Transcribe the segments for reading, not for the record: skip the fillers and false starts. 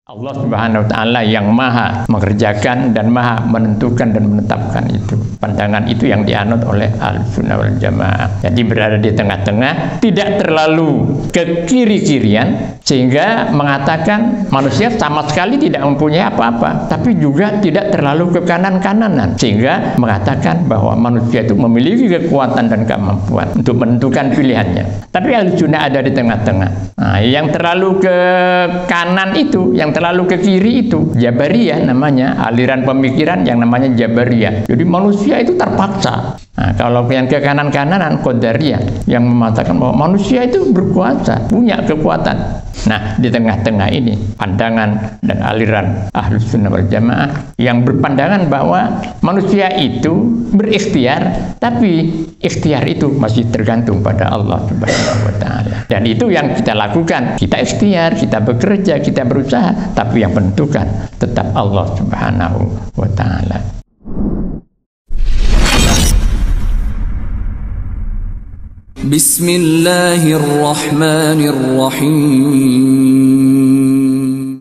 Allah Subhanahu wa Ta'ala yang maha mengerjakan dan maha menentukan dan menetapkan itu. Pandangan itu yang dianut oleh Ahlussunnah wal Jamaah. Jadi berada di tengah-tengah, tidak terlalu ke kiri-kirian, sehingga mengatakan manusia sama sekali tidak mempunyai apa-apa, tapi juga tidak terlalu ke kanan-kananan, sehingga mengatakan bahwa manusia itu memiliki kekuatan dan kemampuan untuk menentukan pilihannya. Tapi Ahlussunnah ada di tengah-tengah. Nah, yang terlalu ke kanan itu, yang terlalu ke kiri itu Jabariyah namanya, aliran pemikiran yang namanya Jabariyah. Jadi manusia itu terpaksa. Nah, kalau yang ke kanan-kananan Qadariyah yang mengatakan bahwa manusia itu berkuasa, punya kekuatan. Nah, di tengah-tengah ini pandangan dan aliran Ahlussunnah wal Jamaah yang berpandangan bahwa manusia itu berikhtiar, tapi ikhtiar itu masih tergantung pada Allah Subhanahu wa Ta'ala. Dan itu yang kita lakukan. Kita ikhtiar, kita bekerja, kita berusaha, tapi yang menentukan tetap Allah Subhanahu wa Ta'ala. Bismillahirrahmanirrahim.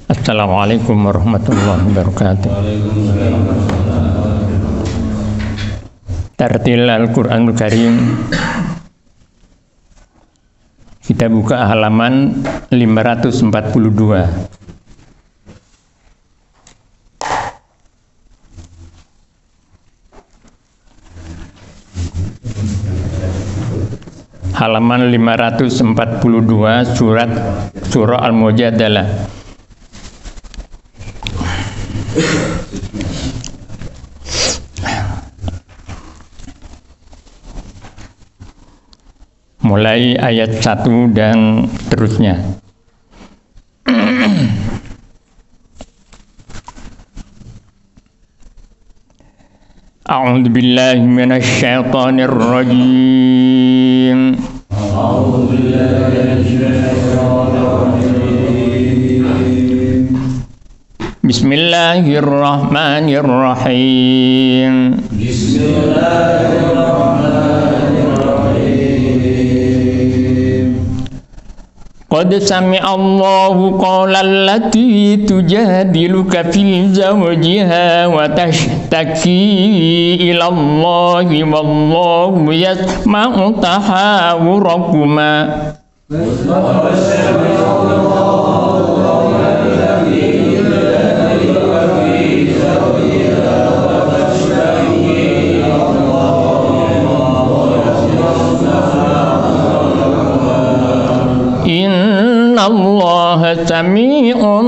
Assalamualaikum warahmatullahi wabarakatuh. Tartil Al-Quranul Karim. Kita buka halaman 542. Halaman 542 surah Al-Mujadalah. Mulai ayat 1 dan terusnya. A'udzu billahi minasy syaithanir rajim. A'udzu billahi minasy syaitonir rajim. Bismillahirrahmanirrahim. Qad sami'a Allahu qawlan lati tujadiluka fi zawjiha wa tashtaki ila Allahi wallahu yasma'u tahawurakuma. Inna Allah sami'un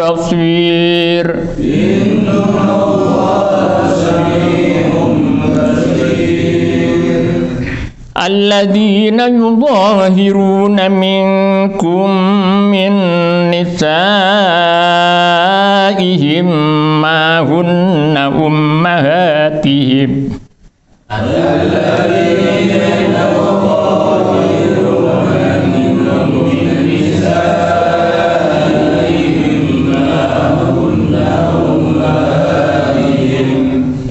basir. Inna Allah sami'un basir. Alladzina yudhahiruna minkum min nisaihim ma hunna ummahatihim.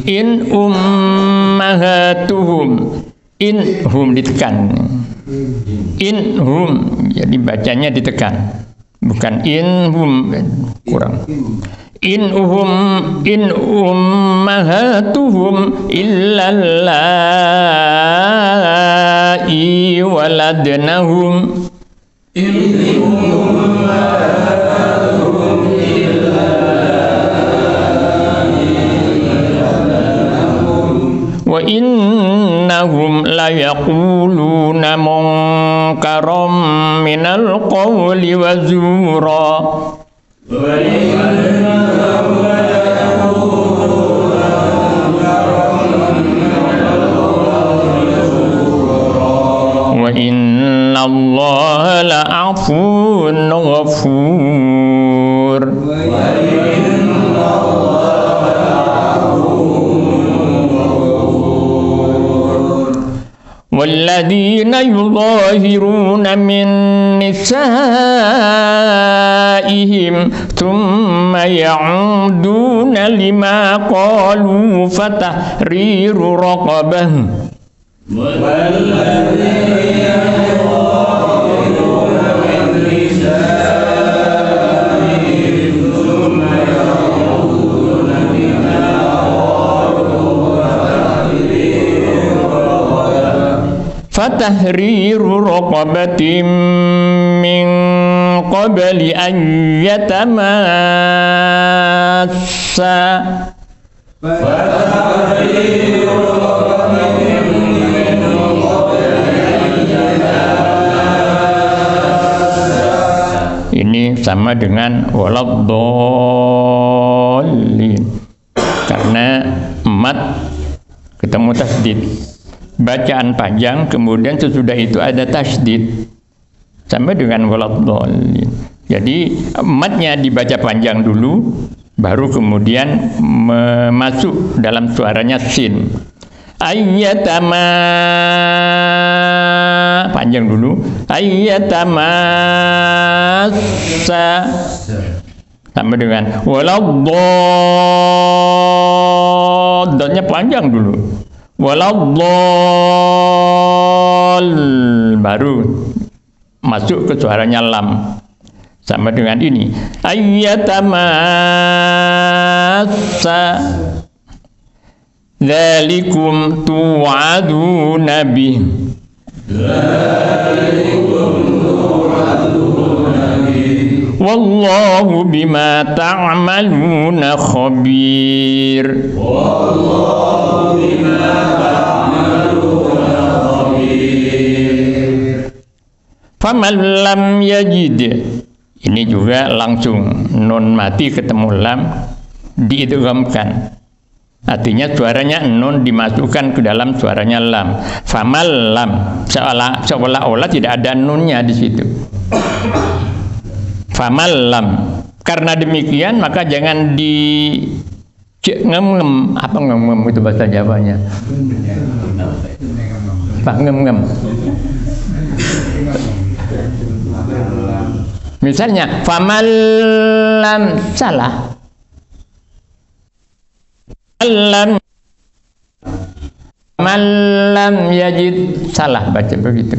In ummahatuhum, in hum ditekan, in hum, jadi bacanya ditekan, bukan in hum, kurang. In ummahatuhum illallai waladnahum. In ummahatuhum wa innahum la yaquluna munkaram minal qawli wa zura. Wa inna Allaha la'afuwun ghafur. والذين يظاهرون من نسائهم ثم يعودون لما قالوا فتحرير رقبة. والذين يظاهرون من نسائهم tahriru raqabatin min qabli an yatamassa. Ini sama dengan waladhdallin, karena mat ketemu tasdid, bacaan panjang kemudian sesudah itu ada tasdid, sama dengan waladhdallin. Jadi matnya dibaca panjang dulu, baru kemudian masuk dalam suaranya sin. Ayyatama, panjang dulu. Ayyatamassa, sama dengan waladhdallnya panjang dulu. Waladhdall, baru masuk ke suaranya lam. Sama dengan ini. Ayyatamassa, dzalikum tu'aduna bih. Wallahu bima ta'maluna khabir. Faman lam yajid, ini juga langsung nun mati ketemu lam diidghamkan. Artinya suaranya nun dimasukkan ke dalam suaranya lam. Famal lam, seolah-olah tidak ada nunnya di situ. Famal lam. Karena demikian maka jangan di ngem-ngem. Apa ngem-ngem itu bahasa Jawanya? Pak ngem-ngem. Misalnya famal lam, salah. Malam yajid, salah baca begitu.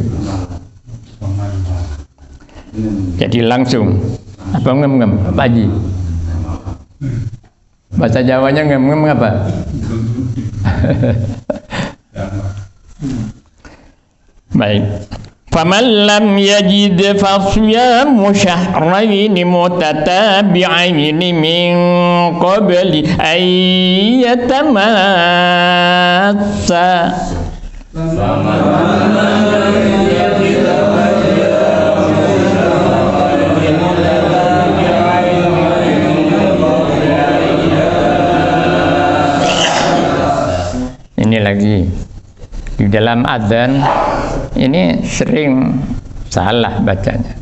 Jadi langsung apa ngem-ngem, Pak Haji? Bahasa Jawanya ngem-ngem apa? Baik. Faman lam yajid fasyamu syahraini mutatabi'aini min qabli an yatamassa. Ini lagi di dalam adzan ini sering salah bacanya.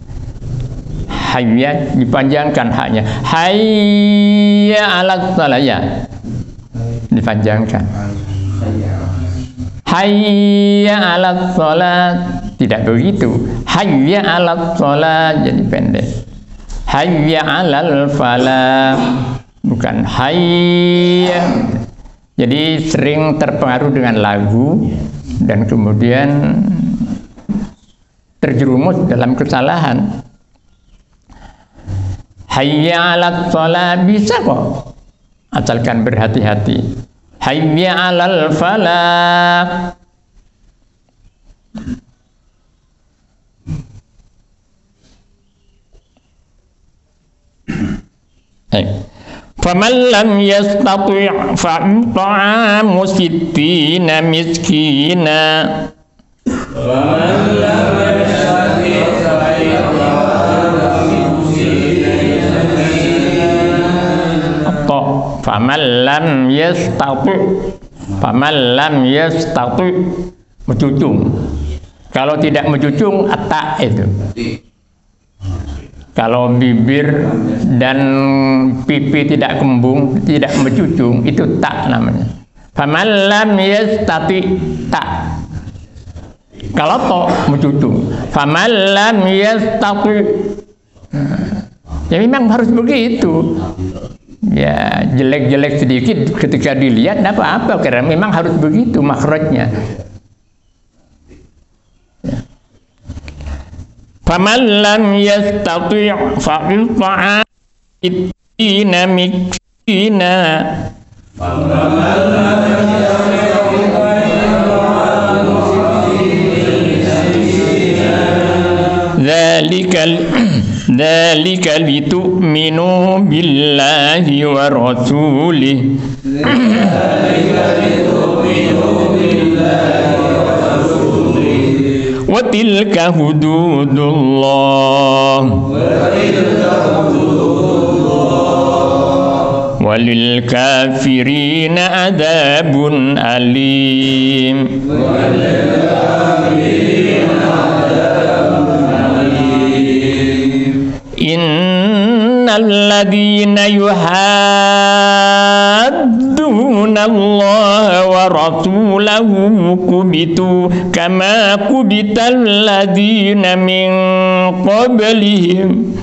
Hayya dipanjangkan haknya. Hayya 'alas shalah, ya. Dipanjangkan. Hayya 'alas shalah, tidak begitu. Hayya 'alas shalah jadi pendek. Hayya 'alal falah, bukan hayya. Jadi sering terpengaruh dengan lagu dan kemudian terjerumus dalam kesalahan. Hayya 'alas shalah bisa kok, asalkan berhati-hati. Hayya 'alal falah. Faman lam yastati' fa'it'amu sittina miskina. Faman lam yastati' mencucung. Kalau tidak mencucung, atak itu. Kalau bibir dan pipi tidak kembung, tidak mencucung, itu tak namanya. Faman lam yastati' tak. Kalau tok mencucung. Faman lam yastati'. Ya memang harus begitu. Ya jelek-jelek sedikit ketika dilihat, tidak apa-apa, karena memang harus begitu makhrajnya. Faman lam yastati' fa'it'amu sittina miskina. ذلك لتؤمنوا بالله ورسوله وتلك حدود الله وللكافرين عذاب أليم إن الذين يحادون الله ورسوله كبتوا كما كبت الذين من قبلهم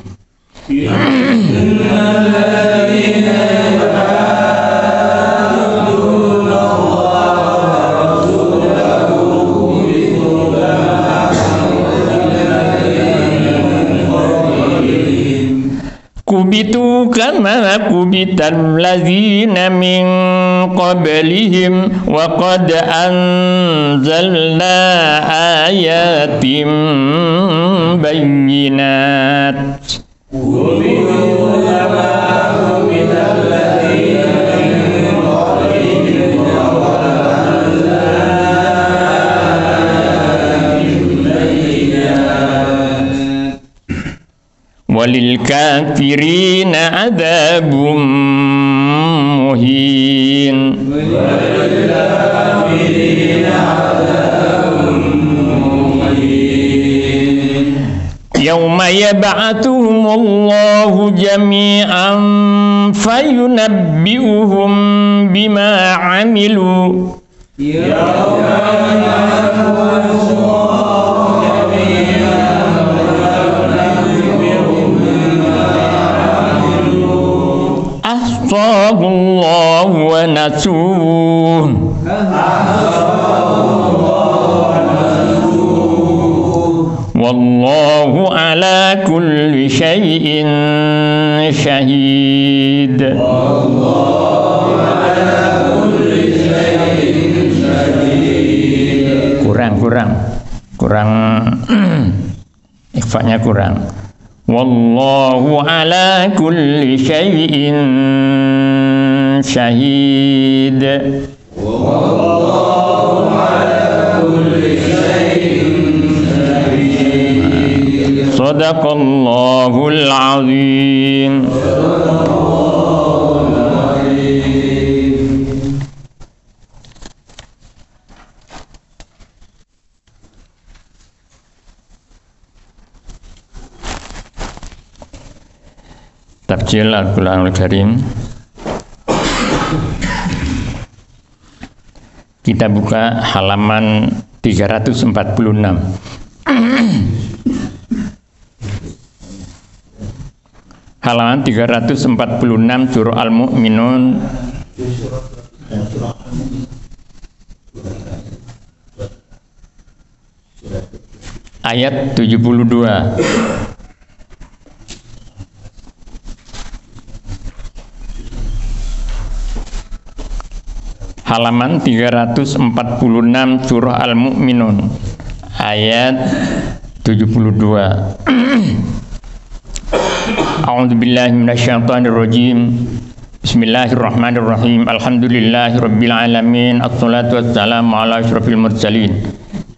kubitu kama kubital ladzina min qablihim wa qad anzalna ayatin bayyinat kubitu kama kubital ladzina min qablihim wa qad anzalna ayatin bayyinat walil kafirina adzabum muhin yauma yab'atsuhumullahu jami'an fayunabbi'uhum bima 'amilu ahsahullahu wa nasuh wallahu ala kulli syai'in syahid kurang ikhfanya kurang wallahu ala kulli syai'in syahid wallahu ala kulli syai'in syahid sadaqallahul azim Tafsir Al-Qur'anul Karim. Kita buka halaman 346. Halaman 346 surah Al-Mu'minun. Ayat 72. Halaman 346 surah Al-Mu'minun ayat 72. A'udzubillahi minasyaitonir rajim. Bismillahirrahmanirrahim. Alhamdulillahirabbil alamin. Assalatu wassalamu ala asyrofil mursalin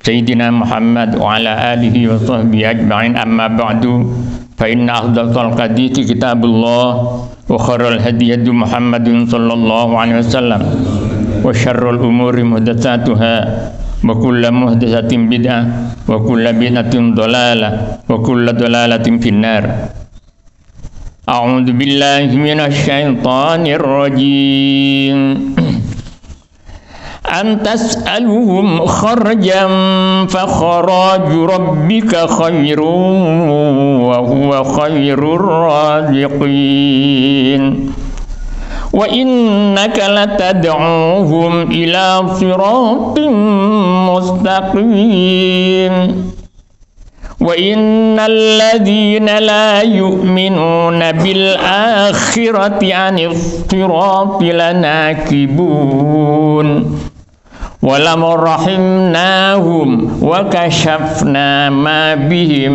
Sayyidina Muhammad wa ala alihi wa sahbihi ajma'in. Amma ba'du. Fa inna afdhalal hadithi kitabullah wa khairal hadi hadi Muhammadin sallallahu alaihi wasallam. Wa syarrul umuri muhdatsatuha wa kullu muhdatsatin bid'ah wa kullu bid'atin dhalalah wa kullu dhalalatin finnar. A'udzu billahi minasy syaithanir rajim. An tas'aluhum kharjan fa kharaju rabbika khairun wa huwa khairur raziqin. Wa innaka latad'uuhum ila siratin mustaqim. Wa innal ladzina la yu'minuna bil akhirati 'anis sirati lanakibun. walam rahimnahum wa kashafna ma bihim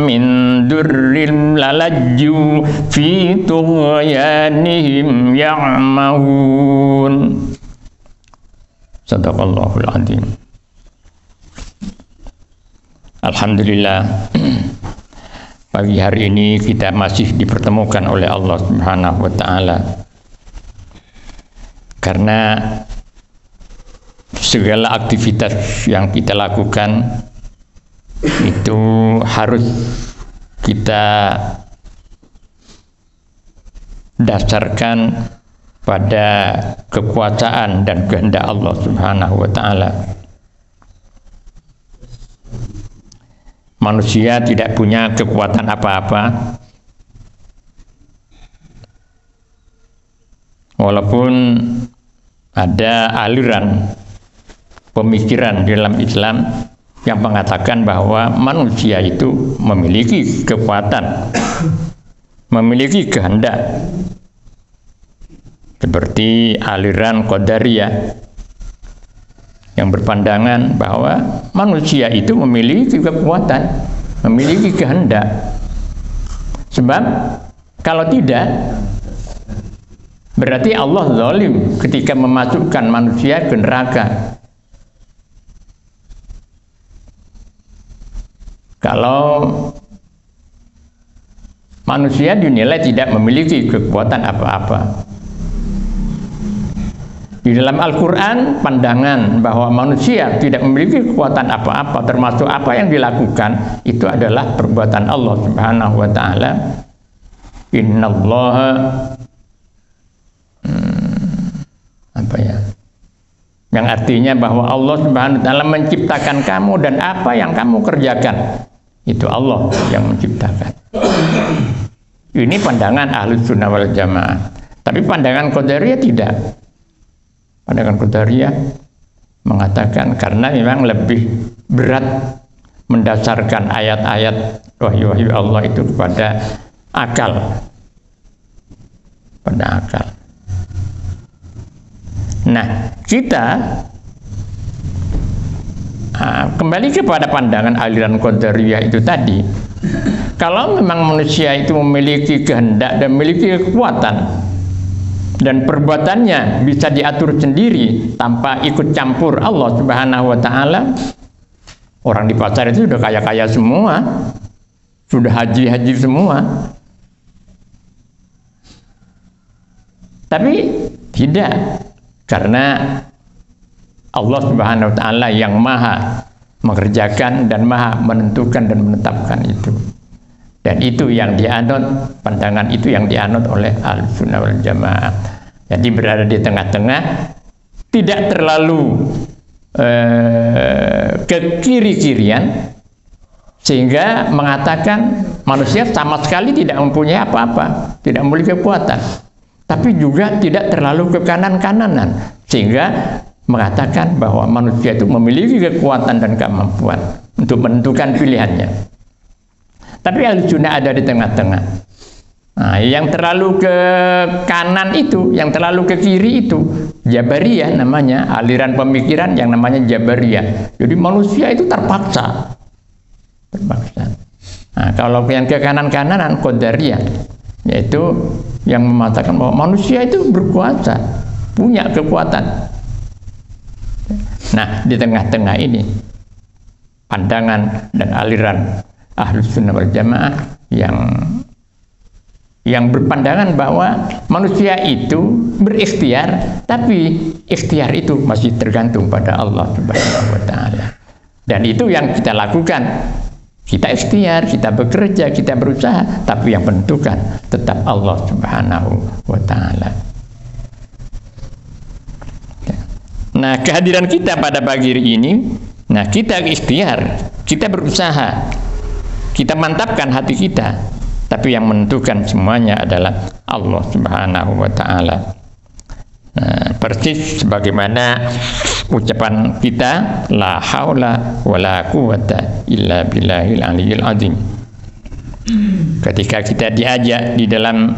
min durrin lalajju fi tughyanihim ya'mahun. Sadaqallahul azim. Alhamdulillah, pagi hari ini kita masih dipertemukan oleh Allah Subhanahu wa taala. Karena segala aktivitas yang kita lakukan itu harus kita dasarkan pada kekuasaan dan kehendak Allah Subhanahu wa taala. Manusia tidak punya kekuatan apa-apa, walaupun ada aliran pemikiran dalam Islam yang mengatakan bahwa manusia itu memiliki kekuatan, memiliki kehendak, seperti aliran Qadariyah yang berpandangan bahwa manusia itu memiliki kekuatan, memiliki kehendak. Sebab kalau tidak, berarti Allah zalim ketika memasukkan manusia ke neraka. Kalau manusia dinilai tidak memiliki kekuatan apa-apa. Di dalam Al-Quran, pandangan bahwa manusia tidak memiliki kekuatan apa-apa, termasuk apa yang dilakukan, itu adalah perbuatan Allah Subhanahu wa ta'ala. Innallaha yang artinya bahwa Allah Subhanahu wa ta'ala menciptakan kamu, dan apa yang kamu kerjakan itu Allah yang menciptakan. Ini pandangan Ahlus Sunnah wal Jamaah. Tapi pandangan Qadariyah tidak. Pandangan Qadariyah mengatakan karena memang lebih berat mendasarkan ayat-ayat wahyu-wahyu Allah itu kepada akal, pada akal. Nah, kita kembali kepada pandangan aliran Qadariyah itu tadi. Kalau memang manusia itu memiliki kehendak dan memiliki kekuatan, dan perbuatannya bisa diatur sendiri tanpa ikut campur Allah Subhanahu wa ta'ala, orang di pasar itu sudah kaya-kaya semua, sudah haji-haji semua. Tapi tidak, karena Allah Subhanahu wa ta'ala yang maha mengerjakan dan maha menentukan dan menetapkan itu. Dan itu yang dianut, pandangan itu yang dianut oleh Ahlussunnah wal Jamaah. Jadi berada di tengah-tengah, tidak terlalu ke kiri-kirian, sehingga mengatakan manusia sama sekali tidak mempunyai apa-apa, tidak memiliki kekuatan. Tapi juga tidak terlalu ke kanan-kananan, sehingga mengatakan bahwa manusia itu memiliki kekuatan dan kemampuan untuk menentukan pilihannya. Tapi Ahlussunnah ada di tengah-tengah. Nah, yang terlalu ke kanan itu, yang terlalu ke kiri itu Jabariyah namanya, aliran pemikiran yang namanya Jabariyah. Jadi manusia itu terpaksa. Nah, kalau yang ke kanan-kananan Qadariyah, yaitu yang mengatakan bahwa manusia itu berkuasa, punya kekuatan. Nah, di tengah-tengah ini pandangan dan aliran Ahlussunnah wal Jamaah yang berpandangan bahwa manusia itu berikhtiar, tapi ikhtiar itu masih tergantung pada Allah Subhanahu wa ta'ala. Dan itu yang kita lakukan. Kita ikhtiar, kita bekerja, kita berusaha, tapi yang menentukan tetap Allah Subhanahu wa ta'ala. Nah, kehadiran kita pada pagi ini, nah kita ikhtiar, kita berusaha, kita mantapkan hati kita, tapi yang menentukan semuanya adalah Allah Subhanahu wa ta'ala. Nah, persis sebagaimana ucapan kita, la haula wa la quwata illa billahil aliyyil azim. Ketika kita diajak di dalam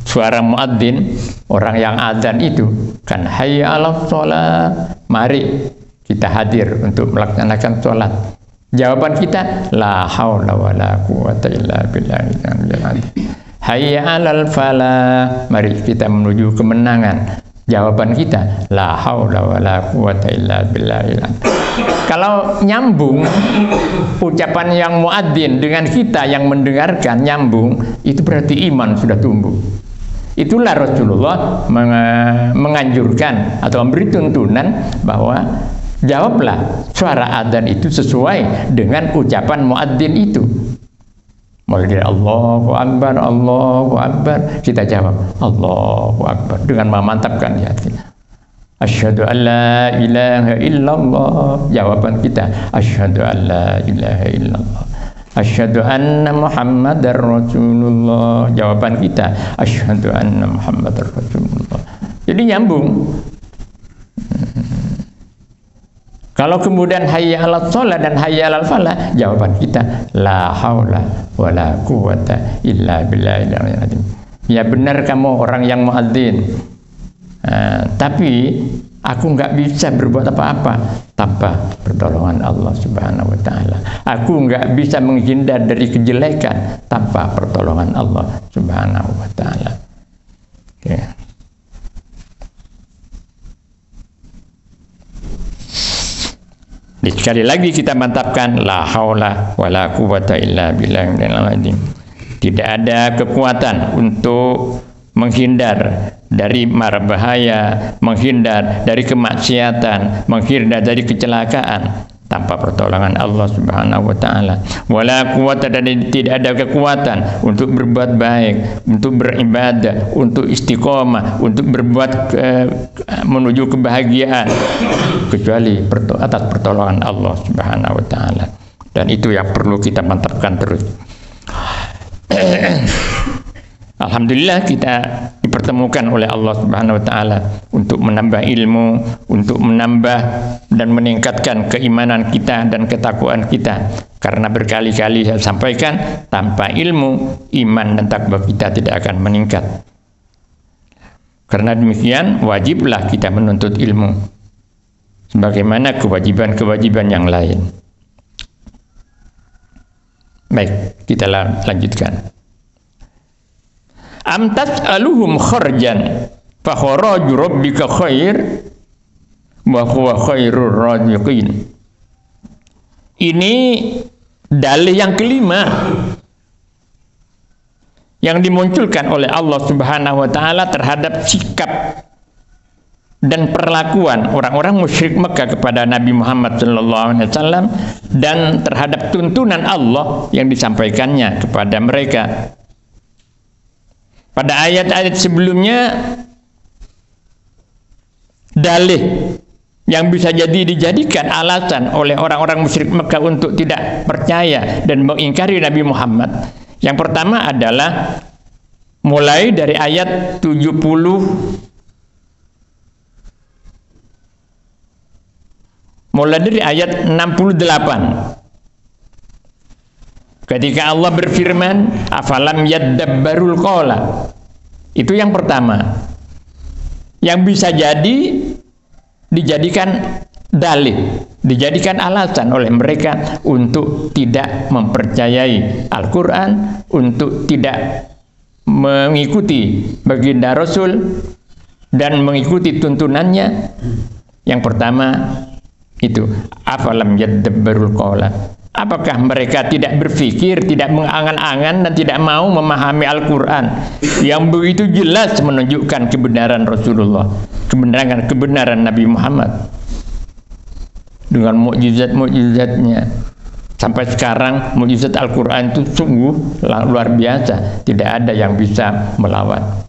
suara muadzin, orang yang azan itu kan hayya 'alas shalah, mari kita hadir untuk melaksanakan sholat. Jawaban kita la haula wala quwata illa billah. Hayya 'alal falah, mari kita menuju kemenangan. Jawaban kita la haula wala quwata illa billah. Kalau nyambung ucapan yang muadzin dengan kita yang mendengarkan nyambung, itu berarti iman sudah tumbuh. Itulah Rasulullah menganjurkan atau memberi tuntunan bahwa jawablah suara adzan itu sesuai dengan ucapan muadzin itu. Mulai dari Allahu Akbar, Allahu Akbar, kita jawab Allahu Akbar dengan memantapkan di hati. Asyhadu an la ilaha illallah, jawaban kita asyhadu an la ilaha illallah. Asyhadu anna Muhammadar Rasulullah, jawaban kita asyhadu anna Muhammadar Rasulullah. Jadi nyambung. Kalau kemudian hayya 'alas shalah dan hayya 'alal falah, jawaban kita la haula wala quwata illa billahil azim. Ya benar kamu orang yang muadzin. Tapi aku nggak bisa berbuat apa-apa tanpa pertolongan Allah Subhanahu wa taala. Aku nggak bisa menghindar dari kejelekan tanpa pertolongan Allah Subhanahu wa taala. Okay. Sekali lagi kita mantapkan la haula wala quwata illa billahil azim. Tidak ada kekuatan untuk menghindar dari mara bahaya, menghindar dari kemaksiatan, menghindar dari kecelakaan tanpa pertolongan Allah Subhanahu wa taala. Wala quwata, dan tidak ada kekuatan untuk berbuat baik, untuk beribadah, untuk istiqomah, untuk berbuat menuju kebahagiaan kecuali atas pertolongan Allah Subhanahu wa taala. Dan itu yang perlu kita mantapkan terus. Alhamdulillah kita dipertemukan oleh Allah Subhanahu wa taala untuk menambah ilmu, untuk menambah dan meningkatkan keimanan kita dan ketakwaan kita. Karena berkali-kali saya sampaikan, tanpa ilmu, iman dan takwa kita tidak akan meningkat. Karena demikian, wajiblah kita menuntut ilmu sebagaimana kewajiban-kewajiban yang lain. Baik, kita lanjutkan. Am tas'aluhum kharjan fa kharaju rabbika khair wa huwa khairur raziqin. Ini dalil yang kelima yang dimunculkan oleh Allah Subhanahu wa taala terhadap sikap dan perlakuan orang-orang musyrik Mekah kepada Nabi Muhammad SAW dan terhadap tuntunan Allah yang disampaikannya kepada mereka. Pada ayat-ayat sebelumnya, dalih yang bisa dijadikan alasan oleh orang-orang musyrik Mekah untuk tidak percaya dan mengingkari Nabi Muhammad. Yang pertama adalah mulai dari ayat 70 mulai dari ayat 68. Ketika Allah berfirman, afalam yaddabbarul qawla. Itu yang pertama. Yang bisa dijadikan dalil, dijadikan alasan oleh mereka untuk tidak mempercayai Al-Quran, untuk tidak mengikuti baginda Rasul dan mengikuti tuntunannya. Yang pertama itu, afalam yaddabbarul qawla. Apakah mereka tidak berpikir, tidak mengangan-angan dan tidak mau memahami Al-Quran yang begitu jelas menunjukkan kebenaran Rasulullah, kebenaran Nabi Muhammad dengan mukjizat-mukjizatnya. Sampai sekarang mukjizat Al-Quran itu sungguh luar biasa, tidak ada yang bisa melawan.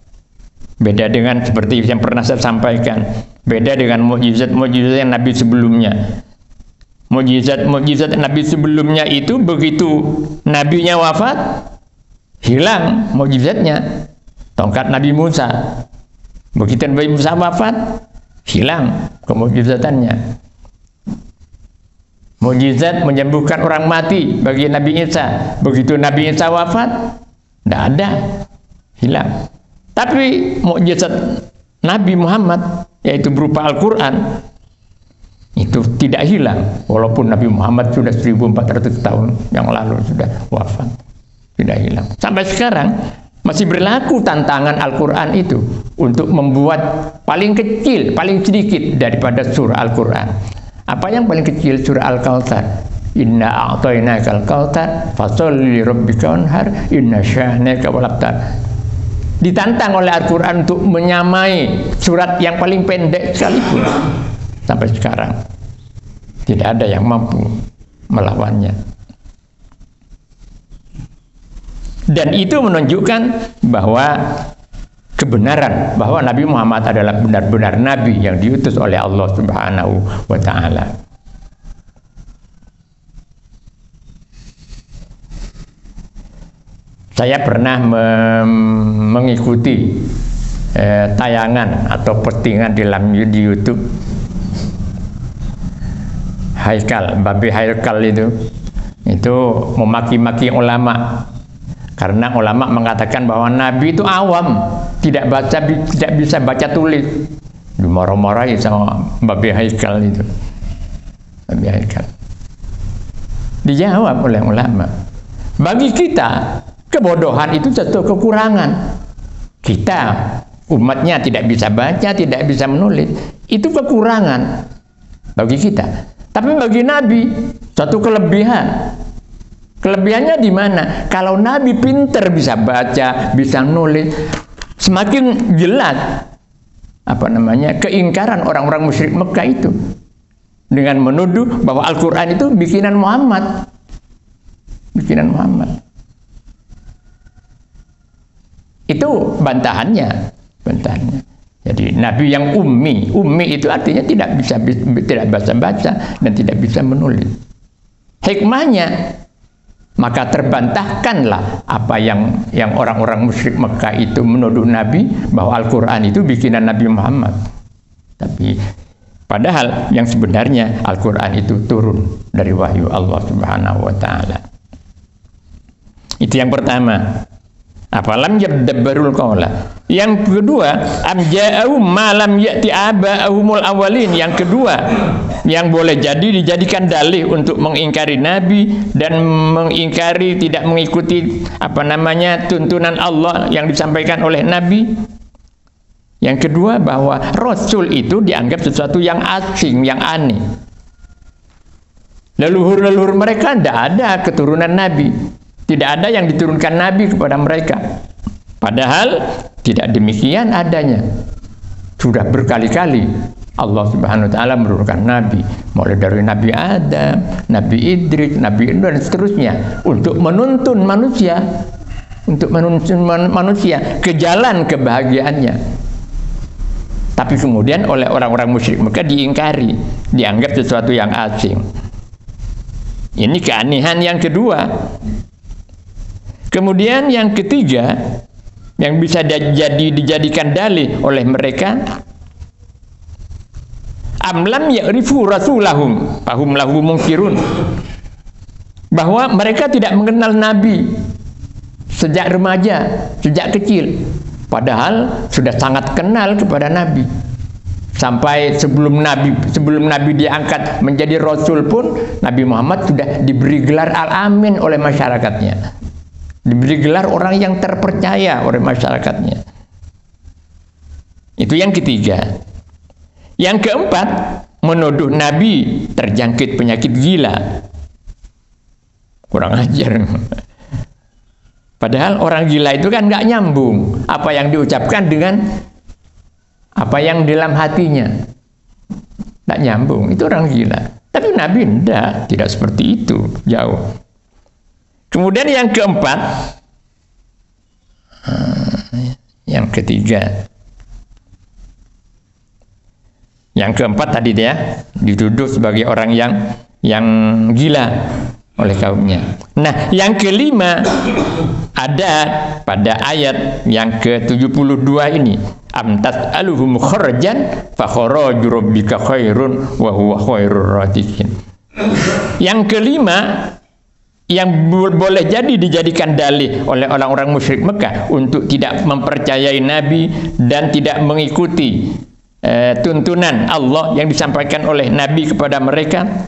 Beda dengan seperti yang pernah saya sampaikan, beda dengan mukjizat-mukjizat yang Nabi sebelumnya. Mukjizat Nabi sebelumnya itu begitu nabinya wafat, hilang mukjizatnya. Tongkat Nabi Musa, begitu Nabi Musa wafat, hilang kemujizatannya. Mukjizat menyembuhkan orang mati bagi Nabi Isa, begitu Nabi Isa wafat, tidak ada, hilang. Tapi mukjizat Nabi Muhammad, yaitu berupa Al-Quran, itu tidak hilang. Walaupun Nabi Muhammad sudah 1400 tahun yang lalu sudah wafat, tidak hilang. Sampai sekarang masih berlaku tantangan Al-Quran itu untuk membuat paling kecil, paling sedikit daripada surah Al-Quran. Apa yang paling kecil? Surah Al-Kautsar. Inna a'tainakal kautsar fasholli li rabbika wanhar inna syanaka wal abtar. Ditantang oleh Al-Quran untuk menyamai surat yang paling pendek sekalipun. Sampai sekarang tidak ada yang mampu melawannya. Dan itu menunjukkan bahwa kebenaran bahwa Nabi Muhammad adalah benar-benar Nabi yang diutus oleh Allah Subhanahu wa Ta'ala. Saya pernah mengikuti tayangan atau postingan di YouTube Babi Haikal itu memaki-maki ulama, karena ulama mengatakan bahwa Nabi itu awam, tidak bisa baca tulis. Dimarah-marahi sama Babi Haikal itu. Babi Haikal dijawab oleh ulama, bagi kita kebodohan itu satu kekurangan. Kita umatnya tidak bisa baca, tidak bisa menulis, itu kekurangan bagi kita. Tapi bagi Nabi satu kelebihan. Kelebihannya di mana? Kalau Nabi pinter bisa baca, bisa nulis, semakin jelas keingkaran orang-orang musyrik Mekah itu dengan menuduh bahwa Al-Quran itu bikinan Muhammad. Bikinan Muhammad. Itu bantahannya. Jadi Nabi yang ummi itu artinya tidak bisa baca dan tidak bisa menulis. Hikmahnya, maka terbantahkanlah apa yang orang-orang musyrik Mekah itu menuduh Nabi bahwa Al-Quran itu bikinan Nabi Muhammad. Tapi padahal yang sebenarnya Al-Quran itu turun dari wahyu Allah Subhanahu wa Ta'ala. Itu yang pertama. Afalam yadabbarul qawla. Yang kedua, am ja'ahum ma lam ya'ti aba'ahumul awwalin. Yang kedua, yang boleh jadi dijadikan dalih untuk mengingkari Nabi dan mengingkari tidak mengikuti tuntunan Allah yang disampaikan oleh Nabi. Yang kedua, bahwa Rasul itu dianggap sesuatu yang asing, yang aneh. Leluhur-leluhur mereka tidak ada keturunan Nabi. Tidak ada yang diturunkan Nabi kepada mereka. Padahal tidak demikian adanya. Sudah berkali-kali Allah Subhanahu wa Ta'ala menurunkan Nabi, mulai dari Nabi Adam, Nabi Idris, Nabi Nuh dan seterusnya, untuk menuntun manusia, ke jalan kebahagiaannya. Tapi kemudian oleh orang-orang musyrik Mekah diingkari, dianggap sesuatu yang asing. Ini keanehan yang kedua. Kemudian yang ketiga, yang bisa dijadikan dalih oleh mereka, amlam ya'rifu rasulahum fahum lahu munkirun, bahwa mereka tidak mengenal Nabi sejak remaja, sejak kecil, padahal sudah sangat kenal kepada Nabi. Sampai sebelum Nabi diangkat menjadi Rasul pun, Nabi Muhammad sudah diberi gelar Al-Amin oleh masyarakatnya. Diberi gelar orang yang terpercaya oleh masyarakatnya. Itu yang ketiga. Yang keempat, menuduh Nabi terjangkit penyakit gila. Kurang ajar. Padahal orang gila itu kan nggak nyambung apa yang diucapkan dengan apa yang dalam hatinya. Nggak nyambung, itu orang gila. Tapi Nabi tidak seperti itu, jauh. Kemudian yang keempat, yang ketiga, yang keempat tadi dituduh sebagai orang yang gila oleh kaumnya. Nah, yang kelima ada pada ayat yang ke-72 ini, am tas'aluhum kharjan fa kharaju rabbika khairun wa huwa khairur raziqin. Yang kelima, yang boleh jadi dijadikan dalih oleh orang-orang musyrik Mekah untuk tidak mempercayai Nabi dan tidak mengikuti tuntunan Allah yang disampaikan oleh Nabi kepada mereka,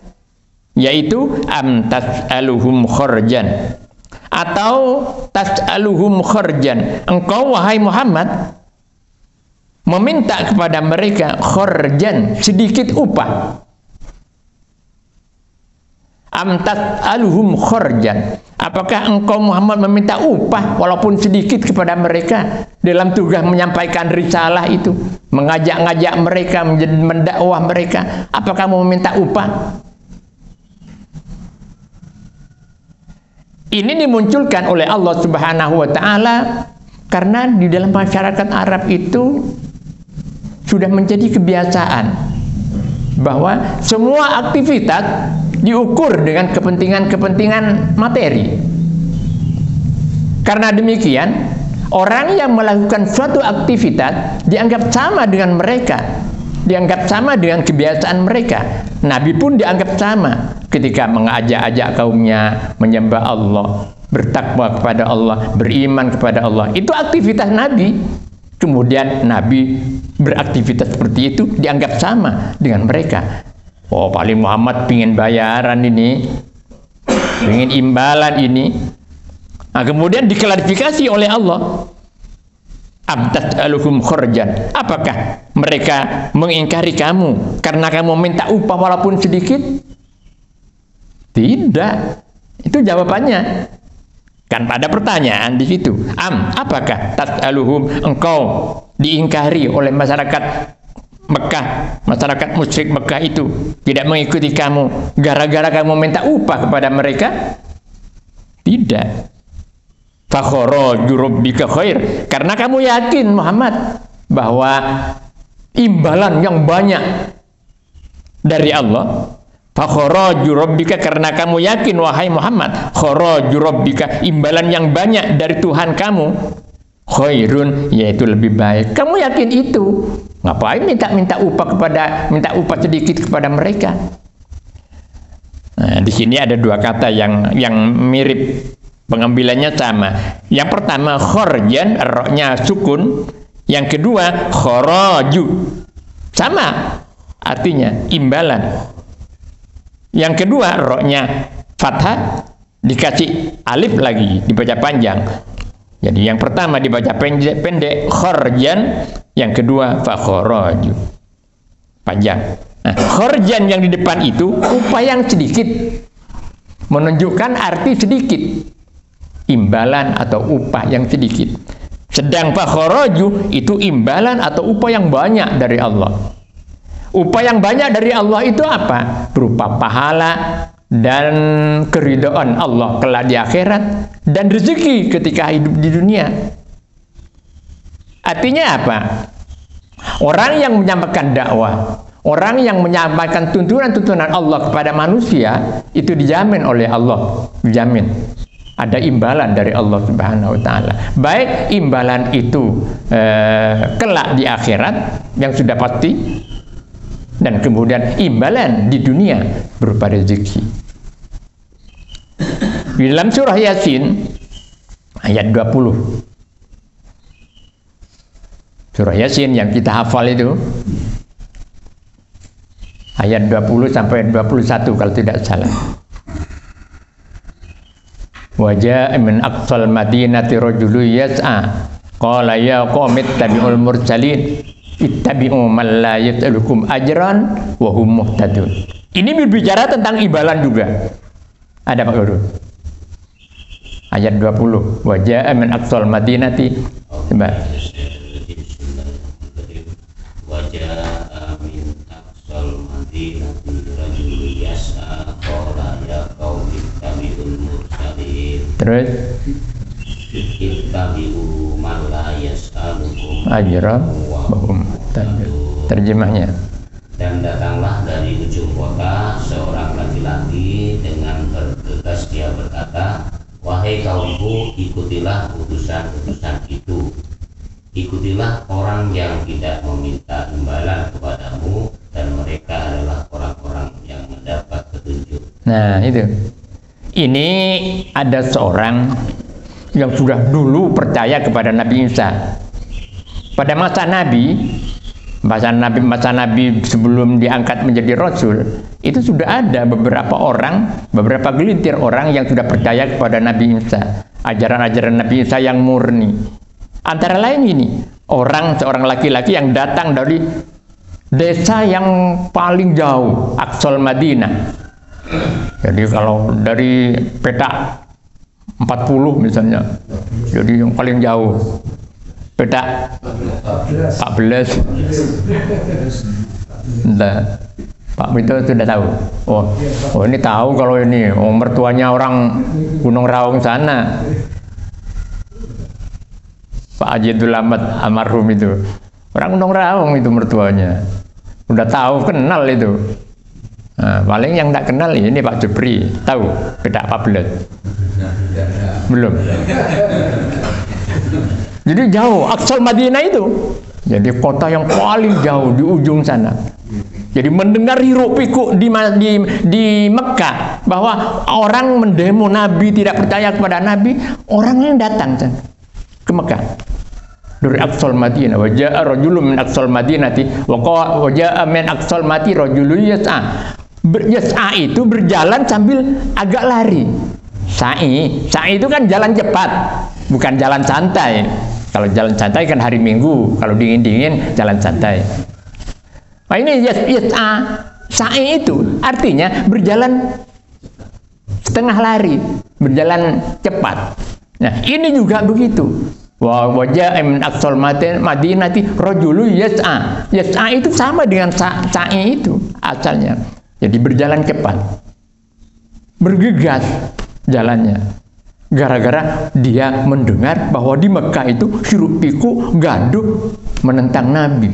yaitu am tas'aluhum kharjan, atau tas'aluhum kharjan, engkau wahai Muhammad meminta kepada mereka kharjan, sedikit upah. Am tas'aluhum kharjan, apakah engkau Muhammad meminta upah walaupun sedikit kepada mereka dalam tugas menyampaikan risalah itu, mengajak-ngajak mereka, mendakwah mereka? Apakah mau meminta upah? Ini dimunculkan oleh Allah Subhanahu wa taala karena di dalam masyarakat Arab itu sudah menjadi kebiasaan bahwa semua aktivitas diukur dengan kepentingan-kepentingan materi. Karena demikian, orang yang melakukan suatu aktivitas dianggap sama dengan mereka, dianggap sama dengan kebiasaan mereka. Nabi pun dianggap sama ketika mengajak-ajak kaumnya menyembah Allah, bertakwa kepada Allah, beriman kepada Allah. Itu aktivitas Nabi. Kemudian Nabi beraktivitas seperti itu dianggap sama dengan mereka. Oh, paling Muhammad pingin bayaran ini, pingin imbalan ini. Nah, kemudian diklarifikasi oleh Allah. Abtas'aluhum kharjan, apakah mereka mengingkari kamu karena kamu minta upah walaupun sedikit? Tidak. Itu jawabannya. Kan pada pertanyaan di situ. Apakah tas'aluhum, engkau diingkari oleh masyarakat Mekah, masyarakat musyrik Mekah itu tidak mengikuti kamu gara-gara kamu minta upah kepada mereka? Tidak. Fakharaju rabbika khair, karena kamu yakin Muhammad bahwa imbalan yang banyak dari Allah. Fakharaju rabbika, karena kamu yakin wahai Muhammad, kharaju rabbika, imbalan yang banyak dari Tuhan kamu, khairun, yaitu lebih baik. Kamu yakin itu? Ngapain minta upah sedikit kepada mereka? Nah, di sini ada dua kata yang mirip, pengambilannya sama. Yang pertama kharjan, roknya sukun. Yang kedua kharaju, sama artinya imbalan. Yang kedua roknya fathah, dikasih alif lagi, dibaca panjang. Jadi yang pertama dibaca pendek kharjan, yang kedua fakharaju, panjang. Nah, kharjan yang di depan itu upah yang sedikit, menunjukkan arti sedikit, imbalan atau upah yang sedikit. Sedang fakharaju itu imbalan atau upah yang banyak dari Allah. Upah yang banyak dari Allah itu apa? Berupa pahala dan keridhaan Allah kelak di akhirat, dan rezeki ketika hidup di dunia. Artinya apa? Orang yang menyampaikan dakwah, orang yang menyampaikan tuntunan-tuntunan Allah kepada manusia, itu dijamin oleh Allah, dijamin ada imbalan dari Allah Subhanahu wa taala. Baik imbalan itu kelak di akhirat yang sudah pasti, dan kemudian imbalan di dunia berupa rezeki. Di dalam surah Yasin ayat 20. Surah Yasin yang kita hafal itu ayat 20 sampai 21 kalau tidak salah. Wajah min aqsal madinati rajulun yas'a qala ya qaumi ittabi'ul mursalin ittabi'u man la yas'alukum ajran wa hum muhtadun. Ini berbicara tentang imbalan juga. Ada Pak Guru? Ayat 20. Wajah min aqsal madinati. Coba. Wajah min aqsal madinati rajulun yas'a qala ya qaumi ittabi'ul mursalin. Terus ittabi'u man la yas'alukum ajran wa hum muhtadun. Terjemahnya. Dan datanglah dari ujung kota seorang laki-laki dengan bergegas dia berkata, wahai kaumku, ikutilah utusan-utusan itu. Ikutilah orang yang tidak meminta imbalan kepadamu, dan mereka adalah orang-orang yang mendapat petunjuk. Nah itu, Ini ada seorang yang sudah dulu percaya kepada Nabi Isa. Pada masa Nabi sebelum diangkat menjadi Rasul, itu sudah ada beberapa gelintir orang yang sudah percaya kepada Nabi Isa, ajaran-ajaran Nabi Isa yang murni. Antara lain ini, seorang laki-laki yang datang dari desa yang paling jauh, Aqsal Madinah. Jadi kalau dari peta 40 misalnya, jadi yang paling jauh. Peta 14. Nah, Pak Mito sudah tahu. Oh ini tahu kalau ini. Mertuanya orang Gunung Raung sana. Pak Haji Abdul Ahmad almarhum itu. Orang Gunung Raung itu mertuanya. Udah tahu, kenal itu. Nah, paling yang tidak kenal ini Pak Jupri. Tahu peta 14? Belum. Jadi jauh, Aqsal Madinah itu. Jadi kota yang paling jauh di ujung sana. Jadi mendengar hiruk pikuk di Mekah bahwa orang mendemo Nabi, tidak percaya kepada Nabi, orang yang datang ke Mekah dari Aqsal Madinah. Wa jaa rajulun min Aqsal Madinati wa jaa min Aqsal Mati rajulun yas'a. Yas'a itu berjalan sambil agak lari. Sa'i itu kan jalan cepat, bukan jalan santai. Kalau jalan santai kan hari Minggu, kalau dingin-dingin jalan santai. Nah ini sa'i itu artinya berjalan setengah lari, berjalan cepat. Nah ini juga begitu. Wajah min Aqsal Madinati rajulun yas'a. Yas'a itu sama dengan sa'i itu asalnya. Jadi berjalan cepat, bergegas jalannya. Gara-gara dia mendengar bahwa di Mekah itu hiruk pikuk gaduh menentang Nabi.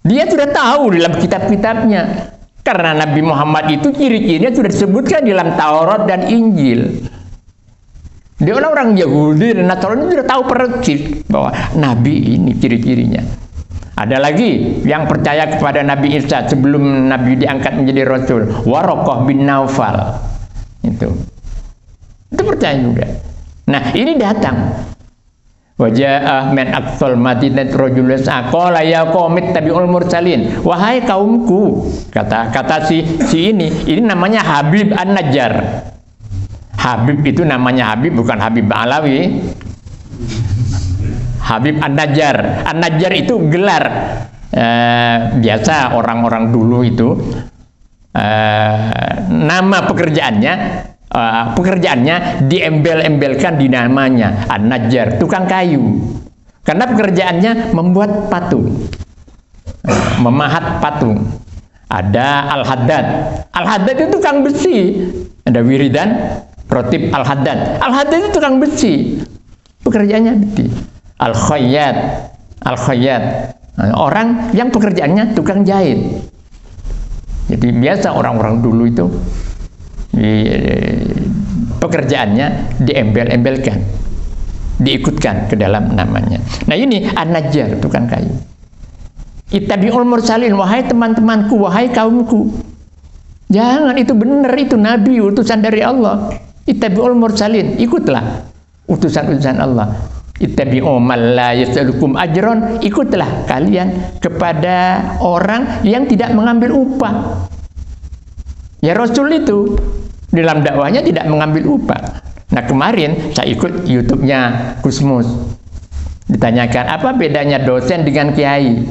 Dia sudah tahu dalam kitab-kitabnya, karena Nabi Muhammad itu ciri-cirinya sudah disebutkan dalam Taurat dan Injil. Dia orang Yahudi dan Nasrani sudah tahu persis bahwa Nabi ini ciri-cirinya. Ada lagi yang percaya kepada Nabi Isa sebelum Nabi diangkat menjadi Rasul, Waraqah bin Naufal. Itu percaya juga. Nah ini datang. Wajah min Aqsal Madinah rajulun aqala ya qaumit tabi'ul mursalin. Wahai kaumku, kata si ini namanya Habib An-Najjar. Habib itu namanya Habib, bukan Habib Alawi. Habib An-Najjar. An-Najjar itu gelar biasa orang-orang dulu itu nama pekerjaannya diembel-embelkan di namanya An-Najjar, tukang kayu. Karena pekerjaannya membuat patung, memahat patung. Ada Al-Haddad. Al-Haddad itu tukang besi. Ada Wiridan Rotib Al-Haddad. Al-Haddad itu tukang besi. Pekerjaannya besi. Al-Khayyat. Orang yang pekerjaannya tukang jahit. Jadi biasa orang-orang dulu itu pekerjaannya diembel-embelkan, diikutkan ke dalam namanya. Nah ini An-Najjar, tukang kayu. Ittabi'ul mursalin, wahai teman-temanku, wahai kaumku. Jangan, itu benar, itu Nabi, utusan dari Allah. Ittabi'ul mursalin, ikutlah utusan-utusan Allah. Ittabi'u man la yas'alukum ajron, ikutlah kalian kepada orang yang tidak mengambil upah. Ya Rasul itu dalam dakwahnya tidak mengambil upah. Nah kemarin saya ikut YouTube-nya Gusmus. Ditanyakan apa bedanya dosen dengan kiai.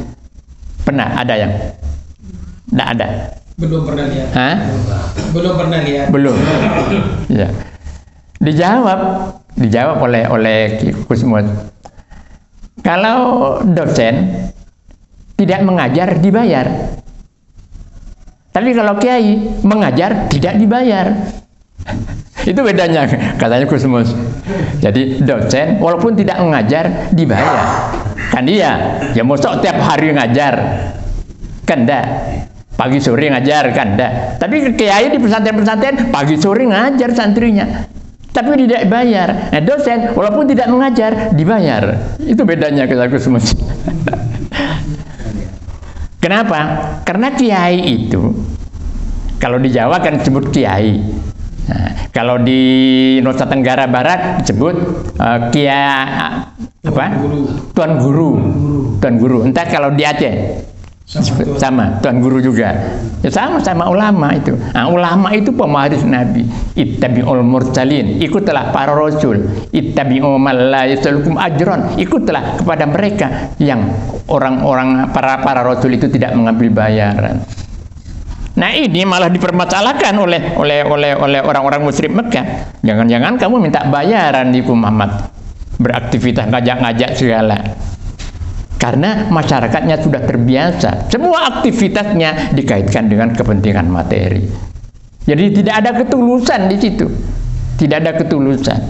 Pernah ada yang? Tidak ada. Belum pernah lihat. Hah? Belum pernah lihat. Belum. Ya. Dijawab oleh Gusmus. Kalau dosen tidak mengajar dibayar. Tapi kalau kiai mengajar tidak dibayar. Itu bedanya katanya Gusmus. Jadi dosen walaupun tidak mengajar dibayar. Kan dia ya mosok tiap hari ngajar. Kan enggak. Pagi sore ngajar kan enggak. Tapi kiai di pesantren-pesantren pagi sore ngajar santrinya. Tapi tidak dibayar. Nah, dosen walaupun tidak mengajar dibayar. Itu bedanya kata Gusmus. Kenapa? Karena kiai itu kalau di Jawa kan disebut kiai. Kalau di Nusa Tenggara Barat disebut Tuan Guru. Entah kalau di Aceh sama Tuan Guru juga. Ya sama ulama itu. Ulama itu pewaris Nabi. Ittabi'ul mursalin, ikutlah para rasul. Ittabi'u man la yasalukum ajran, ikutlah kepada mereka yang orang-orang para rasul itu tidak mengambil bayaran. Nah, ini malah dipermasalahkan oleh orang-orang musyrik Mekah. Jangan-jangan kamu minta bayaran di Muhammad, beraktivitas ngajak-ngajak segala. Karena masyarakatnya sudah terbiasa, semua aktivitasnya dikaitkan dengan kepentingan materi. Jadi tidak ada ketulusan di situ, tidak ada ketulusan.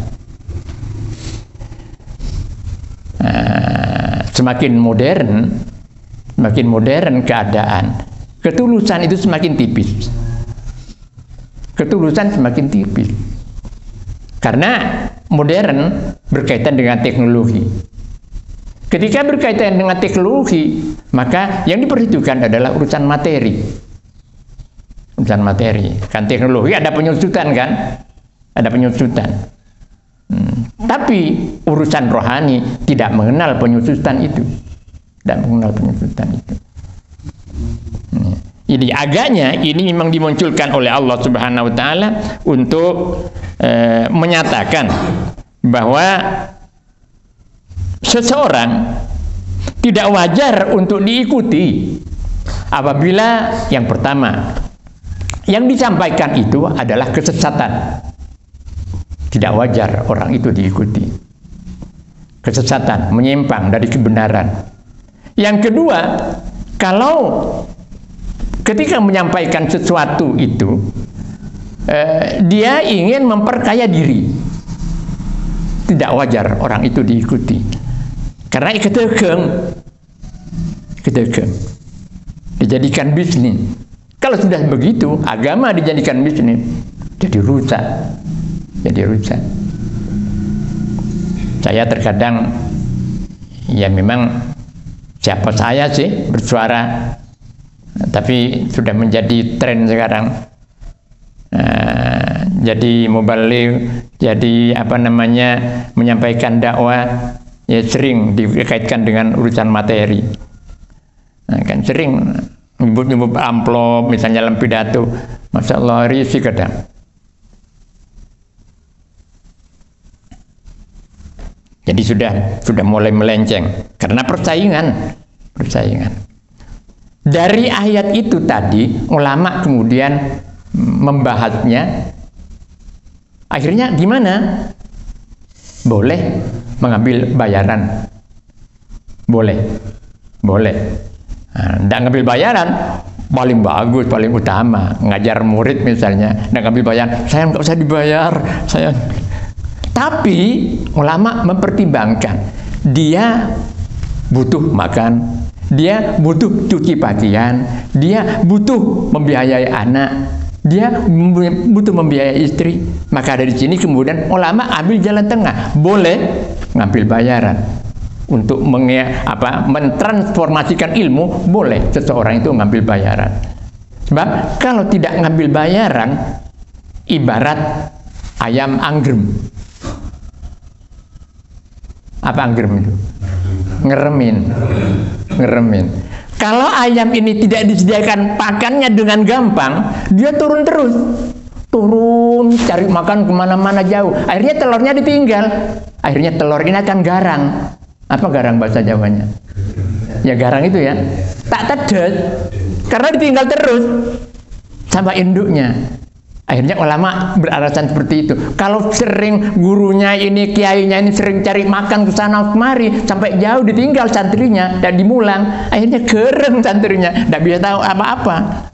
Semakin modern keadaan, ketulusan itu semakin tipis. Ketulusan semakin tipis. Karena modern berkaitan dengan teknologi. Ketika berkaitan dengan teknologi, maka yang diperhitungkan adalah urusan materi. Urusan materi. Kan teknologi ada penyusutan kan? Ada penyusutan. Tapi urusan rohani tidak mengenal penyusutan itu. Tidak mengenal penyusutan itu. Jadi agaknya ini memang dimunculkan oleh Allah Subhanahu wa taala untuk menyatakan bahwa seseorang tidak wajar untuk diikuti apabila yang pertama yang disampaikan itu adalah kesesatan. Tidak wajar orang itu diikuti. Kesesatan, menyimpang dari kebenaran. Yang kedua, kalau ketika menyampaikan sesuatu itu dia ingin memperkaya diri, tidak wajar orang itu diikuti. Karena ketegang dijadikan bisnis. Kalau sudah begitu, agama dijadikan bisnis, jadi rusak. Saya terkadang, ya memang siapa saya sih bersuara, tapi sudah menjadi tren sekarang. Jadi mubaligh, jadi menyampaikan dakwah, ya sering dikaitkan dengan urusan materi. Kan sering nyebut amplop misalnya dalam pidato, Masya Allah risih kadang. Jadi sudah mulai melenceng karena persaingan. Dari ayat itu tadi ulama kemudian membahasnya. Akhirnya gimana? Boleh mengambil bayaran. Boleh. Tidak ngambil bayaran, paling bagus, paling utama. Ngajar murid misalnya, tidak ngambil bayaran. Saya nggak usah dibayar. Tapi ulama mempertimbangkan. Dia butuh makan, dia butuh cuci pakaian, dia butuh membiayai anak, dia butuh membiayai istri. Maka dari sini kemudian ulama ambil jalan tengah, boleh ngambil bayaran untuk mentransformasikan ilmu. Boleh seseorang itu ngambil bayaran. Sebab kalau tidak ngambil bayaran, ibarat ayam anggrem. Apa anggrem itu? Ngeremin. Kalau ayam ini tidak disediakan pakannya dengan gampang, dia turun terus. Turun cari makan kemana-mana jauh. Akhirnya telurnya ditinggal. Akhirnya telur ini akan garang. Apa garang bahasa Jawanya? Ya garang itu ya. Tak tedet. Karena ditinggal terus sama induknya. Akhirnya ulama beralasan seperti itu. Kalau sering gurunya ini, kiainya ini sering cari makan ke sana kemari, sampai jauh ditinggal santrinya dan dimulang, akhirnya gerem santrinya, tidak bisa tahu apa-apa.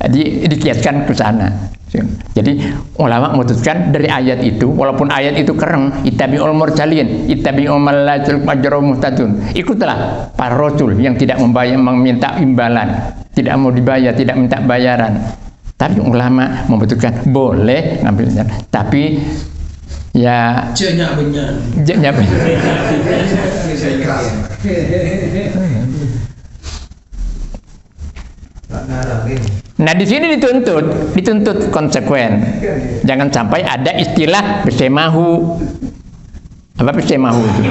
Jadi dikiaskan ke sana. Jadi ulama memutuskan dari ayat itu, walaupun ayat itu keren, ittabi'ul mursalin, ittabi'u man la yasalukum ajran muhtadun. Ikutlah para rasul yang tidak meminta imbalan, tidak mau dibayar, tidak minta bayaran. Tapi ulama membutuhkan boleh ngambil, tapi ya jenyak benyang. Tak ngarang ini. Nah di sini dituntut konsekuen. Jangan sampai ada istilah bersemahu. Apa bersemahu itu?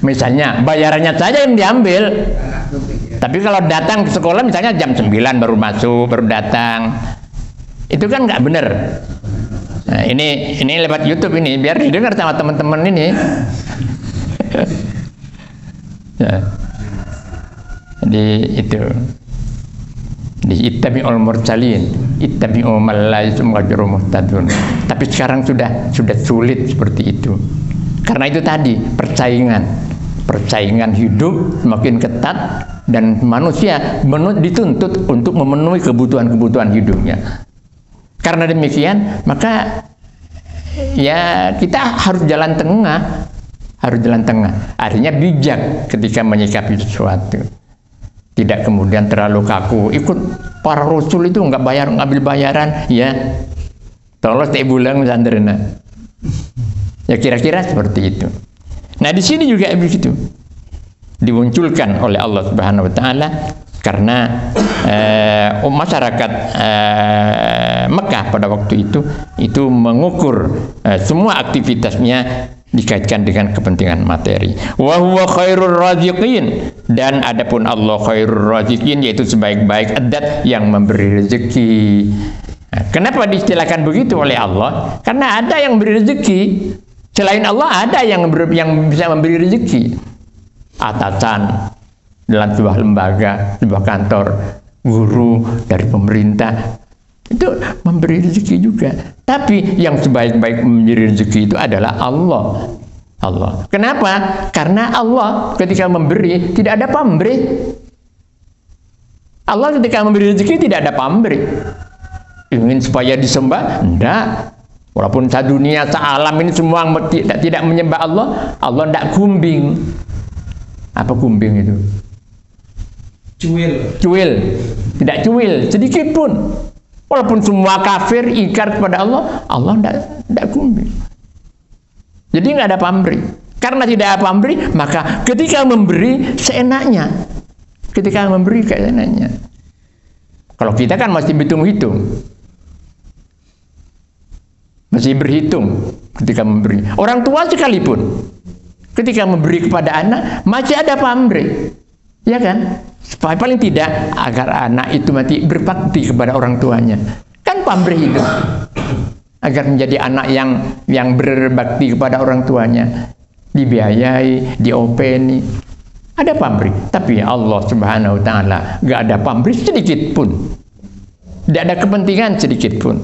Misalnya bayarannya saja yang diambil. Tapi kalau datang ke sekolah misalnya jam 9 baru masuk, baru datang. Itu kan nggak benar. Nah, ini lewat YouTube ini biar didengar sama teman-teman ini. Ya. Jadi itu di ittabi'ul mursalin ittabi'u man la yasma'u muhtadun. Tapi sekarang sudah sulit seperti itu. Karena itu tadi persaingan hidup semakin ketat dan manusia dituntut untuk memenuhi kebutuhan hidupnya. Karena demikian, maka ya kita harus jalan tengah. Artinya bijak ketika menyikapi sesuatu. Tidak kemudian terlalu kaku. Ikut para rasul itu ngambil bayaran, ya. Tolong tak bulang sandrena. Ya kira-kira seperti itu. Nah di sini juga begitu. Dimunculkan oleh Allah Subhanahu wa taala karena masyarakat Mekah pada waktu itu mengukur semua aktivitasnya dikaitkan dengan kepentingan materi. Wa huwa khairur raziqin, dan adapun Allah khairur raziqin, yaitu sebaik-baik adat yang memberi rezeki. Nah, kenapa diistilahkan begitu oleh Allah? Karena ada yang beri rezeki. Selain Allah ada yang bisa memberi rezeki. Atasan dalam sebuah lembaga, sebuah kantor, guru dari pemerintah, itu memberi rezeki juga. Tapi yang sebaik-baik memberi rezeki itu adalah Allah. Kenapa? Karena Allah ketika memberi tidak ada pemberi. Allah ketika memberi rezeki tidak ada pemberi. Ingin supaya disembah? Enggak. Walaupun sedunia, sealam ini semua tidak menyembah Allah, Allah tidak gumbing. Apa gumbing itu? Cuil. Tidak cuil sedikit pun. Walaupun semua kafir ingkar kepada Allah, Allah tidak gumbing. Jadi nggak ada pamberi. Karena tidak ada pamberi, maka ketika memberi seenaknya. Kalau kita kan masih hitung-hitung. Masih berhitung ketika memberi. Orang tua sekalipun ketika memberi kepada anak masih ada pamrih, ya kan? Supaya paling tidak agar anak itu mati berbakti kepada orang tuanya. Kan pamrih itu. Agar menjadi anak yang berbakti kepada orang tuanya, dibiayai, diopeni. Ada pamrih. Tapi Allah Subhanahu wa taala enggak ada pamrih sedikit pun. Tidak ada kepentingan sedikit pun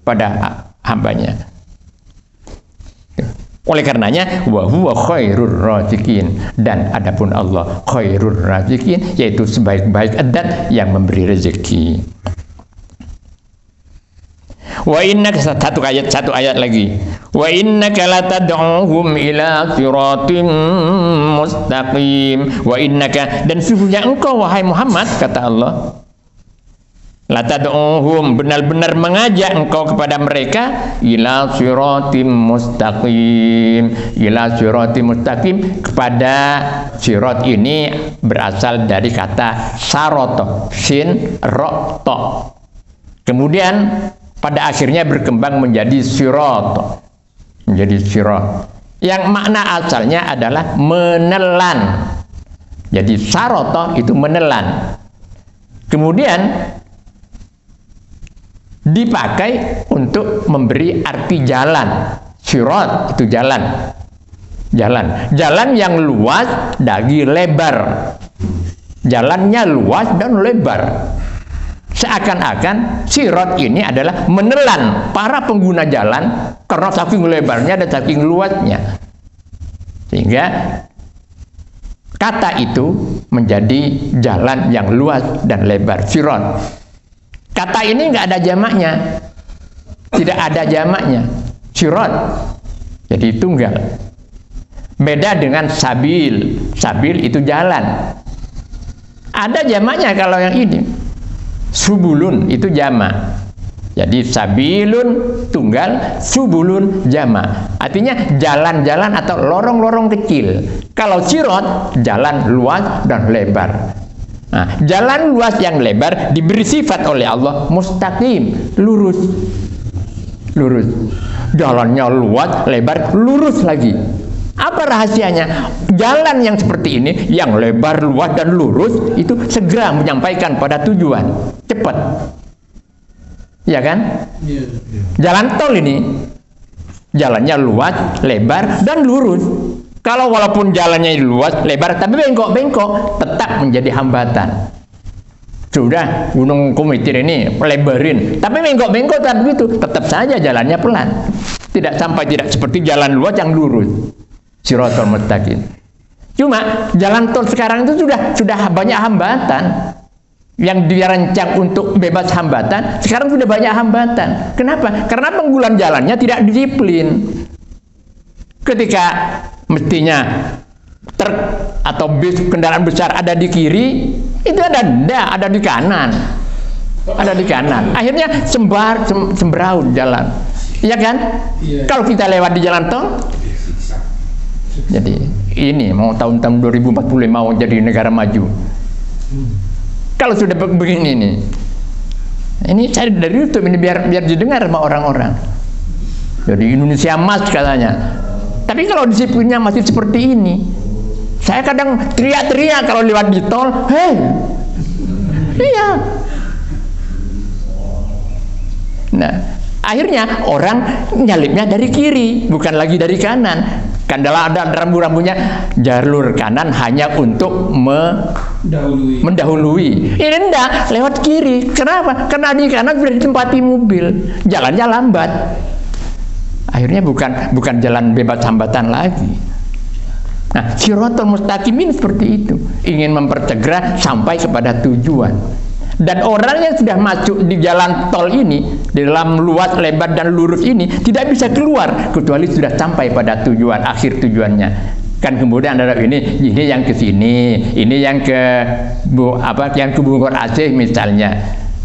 pada hambanya. Oleh karenanya wa huwa khairur raziqin, dan adapun Allah khairur raziqin, yaitu sebaik-baik adat yang memberi rezeki. Wa innaka, satu ayat lagi. Wa innaka latad'uhum ila siratim mustaqim. Wa innaka, dan sesungguhnya engkau wahai Muhammad, kata Allah, latad'uhum, benar-benar mengajak engkau kepada mereka ila siratim mustaqim. Ila siratim mustaqim, kepada sirat ini berasal dari kata saroto, sin ro to. Kemudian pada akhirnya berkembang menjadi sirat. Yang makna asalnya adalah menelan. Jadi saroto itu menelan. Kemudian dipakai untuk memberi arti jalan. Sirat itu jalan. Jalan yang luas dan lebar. Jalannya luas dan lebar. Seakan-akan sirat ini adalah menelan para pengguna jalan karena saking lebarnya dan saking luasnya. Sehingga kata itu menjadi jalan yang luas dan lebar, sirat. Kata ini nggak ada jamaknya, tidak ada jamaknya, sirat. Jadi tunggal. Beda dengan sabil. Sabil itu jalan. Ada jamaknya kalau yang ini. Subulun itu jamak. Jadi sabilun tunggal, subulun jamak. Artinya jalan-jalan atau lorong-lorong kecil. Kalau sirat jalan luas dan lebar. Nah, jalan luas yang lebar diberi sifat oleh Allah mustaqim, lurus. Lurus. Jalannya luas, lebar, lurus lagi. Apa rahasianya? Jalan yang seperti ini, yang lebar, luas, dan lurus, itu segera menyampaikan pada tujuan. Cepat. Ya kan? Jalan tol ini, jalannya luas, lebar, dan lurus. Kalau walaupun jalannya luas, lebar, tapi bengkok-bengkok, tetap menjadi hambatan. Sudah, Gunung Kumitir ini lebarin, tapi bengkok-bengkok tapi itu tetap saja jalannya pelan. Tidak sampai tidak seperti jalan luas yang lurus. Shiratal mustaqim. Cuma jalan tol sekarang itu sudah banyak hambatan. Yang dirancang untuk bebas hambatan, sekarang sudah banyak hambatan. Kenapa? Karena penggulan jalannya tidak disiplin. Ketika mestinya truk atau bis kendaraan besar ada di kiri, itu ada di kanan. Ada di kanan. Akhirnya sembraut jalan. Iya kan? Iya. Kalau kita lewat di jalan tol, jadi ini mau tahun-tahun 2045 mau jadi negara maju. Kalau sudah begini nih, ini cari dari YouTube ini biar didengar sama orang-orang. Jadi Indonesia emas katanya. Tapi kalau disiplinnya masih seperti ini, saya kadang teriak-teriak kalau lewat di tol, hei, iya. Nah, akhirnya orang nyalipnya dari kiri, bukan lagi dari kanan. Kandalah ada rambu-rambunya jalur kanan hanya untuk mendahului. Ini enggak, lewat kiri. Kenapa? Karena di kanan sudah ditempati mobil, jalannya lambat. Akhirnya bukan jalan bebas hambatan lagi. Nah, Shiratal mustaqim ini seperti itu, ingin mempertegera sampai kepada tujuan. Dan orang yang sudah masuk di jalan tol ini, di dalam luas, lebar, dan lurus ini, tidak bisa keluar kecuali sudah sampai pada tujuan, akhir tujuannya. Kan kemudian ada ini yang ke sini, ini yang ke yang ke Bogor Aceh misalnya.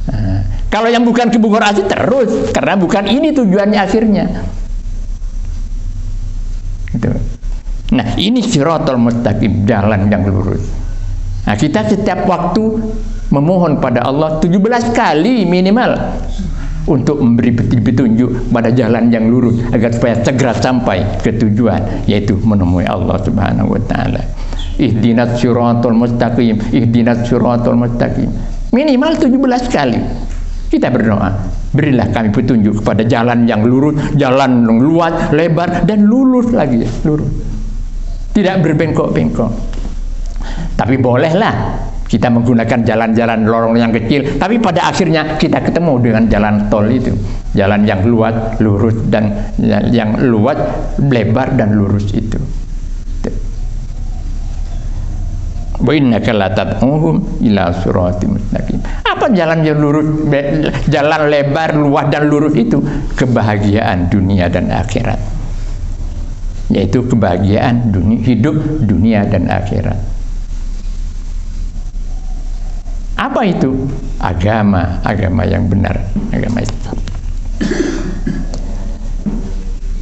Nah, kalau yang bukan ke Bogor Aceh terus, karena bukan ini tujuannya akhirnya. Gitu. Nah, ini Shiratal mustaqim, jalan yang lurus. Nah, kita setiap waktu memohon pada Allah 17 kali minimal untuk memberi petunjuk pada jalan yang lurus agar supaya segera sampai ke tujuan, yaitu menemui Allah Subhanahu wa taala. Ihdinas siratal mustaqim, ihdinas siratal mustaqim. Minimal 17 kali. Kita berdoa, berilah kami petunjuk kepada jalan yang lurus, jalan yang luas, lebar, dan lurus lagi, lurus. Tidak berbengkok-bengkok. Tapi bolehlah kita menggunakan jalan-jalan lorong yang kecil, tapi pada akhirnya kita ketemu dengan jalan tol itu, jalan yang luas, lurus, dan yang luas, lebar, dan lurus itu. Wa innaka la tad'uhum ila siratim mustaqim. Apa jalan yang lurus, jalan lebar, luas, dan lurus itu? Kebahagiaan dunia dan akhirat, yaitu kebahagiaan hidup dunia dan akhirat. Apa itu? Agama yang benar, agama Islam.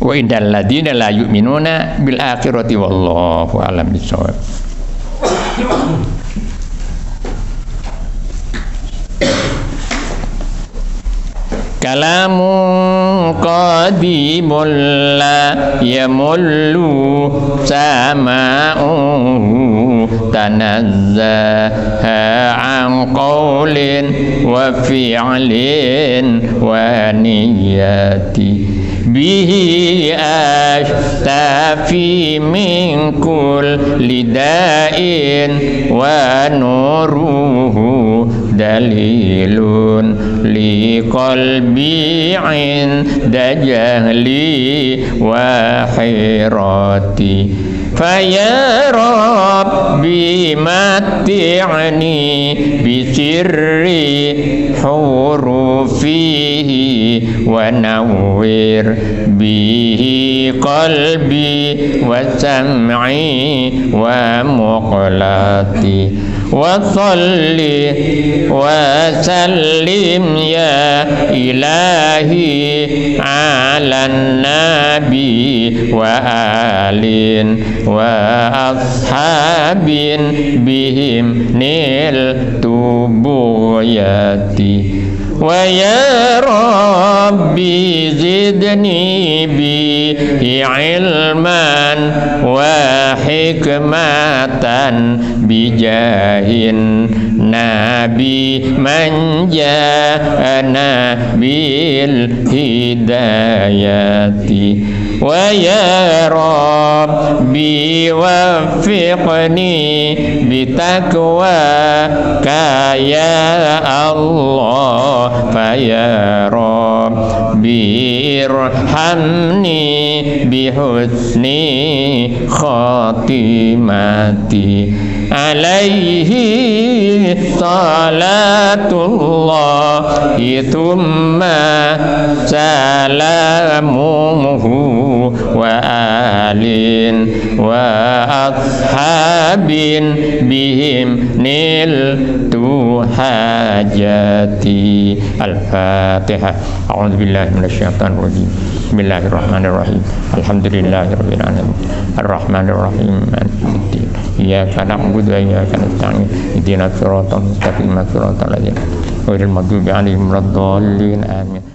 Wa indal ladina la yu'minuna bil akhirati wallahu a'lam bissawab. Kalamu qadimul la yamullu sama'u tanazzaha an qawlin wa fi'lin wa niyati bihi ashtafi min kulli da'in wa nuruhu dalilun li qalbi 'inda jahli wa hirati faya rabbi matti'ni bisirri hurufihi wa nawwir bihi qalbi wa sam'i wa muqlati وصل وسلم يا إلهي على النبي وآل وأصحاب بهم نلت بغيتي ويا ربي زدني به علما وحكمة بجاه النبي من جاءنا بالهداية ويا ربي وفقني بتقواك يا الله فيا ربي ارحمني بحسن خاتمتي عليه صلاة الله ثم سلامه وآل وأصحاب بهم نلت حاجتي. الفاتحة. أعوذ بالله من الشيطان الرجيم. بسم الله الرحمن الرحيم. الحمد لله رب العالمين الرحمن الرحيم مالك يوم الدين إياك نعبد وإياك نستعين اهدنا الصراط المستقيم صراط الذين غير المغضوب عليهم ولا الضالين آمين.